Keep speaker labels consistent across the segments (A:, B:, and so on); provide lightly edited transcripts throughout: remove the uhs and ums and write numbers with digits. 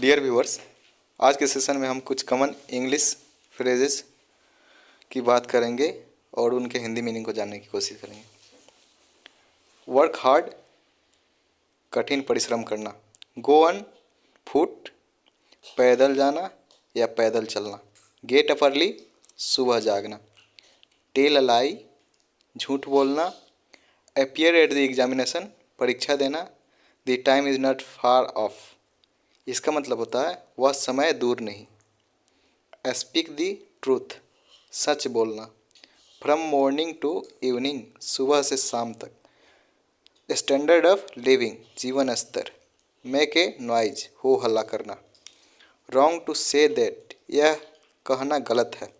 A: Dear viewers, आज के session में हम कुछ कॉमन इंग्लिश फ्रेजेस की बात करेंगे और उनके हिंदी मीनिंग को जानने की कोशिश करेंगे। वर्क हार्ड, कठिन परिश्रम करना। गो ऑन फुट, पैदल जाना या पैदल चलना। गेट अप अर्ली, सुबह जागना। टेल अ लाई, झूठ बोलना। अपीयर एट द एग्जामिनेशन, परीक्षा देना। The time is not far of, इसका मतलब होता है वह समय दूर नहीं। स्पीक द ट्रूथ, सच बोलना। फ्रॉम मॉर्निंग टू इवनिंग, सुबह से शाम तक। स्टैंडर्ड ऑफ लिविंग, जीवन स्तर। मेक ए नॉइज, हो हल्ला करना। रॉन्ग टू से दैट, यह कहना गलत है।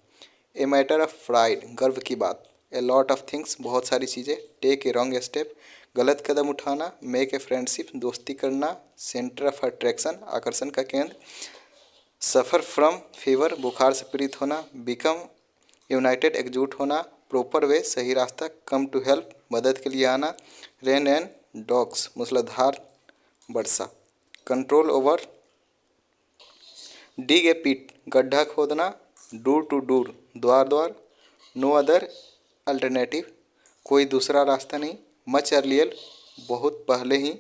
A: ए मैटर ऑफ प्राइड, गर्व की बात। ए लॉट ऑफ थिंग्स, बहुत सारी चीज़ें। टेक ए रॉन्ग स्टेप, गलत कदम उठाना। मेक ए फ्रेंडशिप, दोस्ती करना। सेंटर ऑफ अट्रैक्शन, आकर्षण का केंद्र। सफ़र फ्रॉम फीवर, बुखार से पीड़ित होना। बिकम यूनाइटेड, एकजुट होना। प्रॉपर वे, सही रास्ता। कम टू हेल्प, मदद के लिए आना। रेन एंड डॉग्स, मूसलाधार वर्षा। कंट्रोल ओवर, डिग ए पिट, गड्ढा खोदना। डूर टू डूर, द्वार द्वार। नो अदर अल्टरनेटिव, कोई दूसरा रास्ता नहीं। मच अर्लियर, बहुत पहले ही।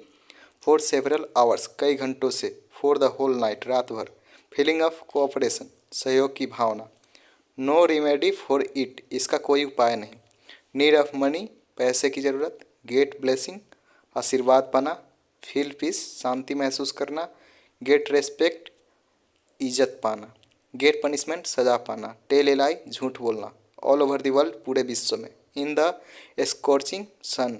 A: फॉर सेवरल आवर्स, कई घंटों से। फॉर द होल नाइट, रात भर। फीलिंग ऑफ कोऑपरेशन, सहयोग की भावना। नो रिमेडी फॉर इट, इसका कोई उपाय नहीं। नीड ऑफ मनी, पैसे की ज़रूरत। गेट ब्लेसिंग, आशीर्वाद पाना। फील पीस, शांति महसूस करना। गेट रेस्पेक्ट, इज्जत पाना। गेट पनिशमेंट, सजा पाना। टेल ए लाई, झूठ बोलना। ऑल ओवर द वर्ल्ड, पूरे विश्व में। इन द स्कॉर्चिंग सन,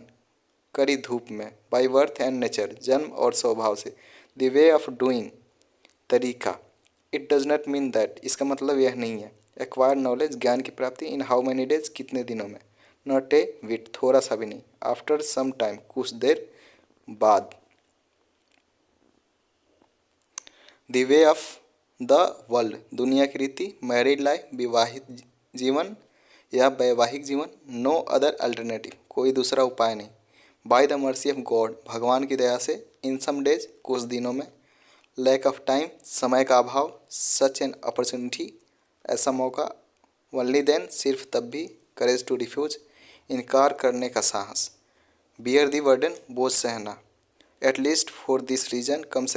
A: कड़ी धूप में। बाई बर्थ एंड नेचर, जन्म और स्वभाव से। द वे ऑफ डूइंग, तरीका। It does not mean that, इसका मतलब यह नहीं है। एक्वायर नॉलेज, ज्ञान की प्राप्ति। इन हाउ मैनी डेज, कितने दिनों में। नॉट ए विट, थोड़ा सा भी नहीं। आफ्टर सम टाइम, कुछ देर बाद। The way of the world, दुनिया की रीति। मैरिड लाइफ, विवाहित जीवन या वैवाहिक जीवन। नो अदर अल्टरनेटिव, कोई दूसरा उपाय नहीं। By the mercy of God, भगवान की दया से। इन सम डेज, कुछ दिनों में। लैक ऑफ टाइम, समय का अभाव। सच एन अपॉर्चुनिटी, ऐसा मौका। ओनली देन, सिर्फ तब भी। करेज टू रिफ्यूज, इनकार करने का साहस। बियर दी बर्डन, बोझ सहना। एटलीस्ट फॉर दिस रीजन, कम से